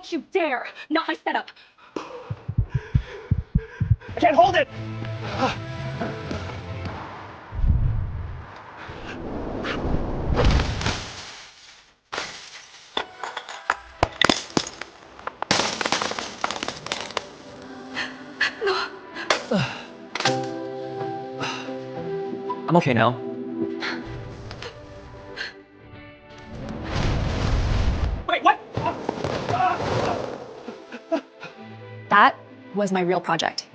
Don't you dare! Not my setup! I can't hold it! I'm okay now. Wait, what? That was my real project.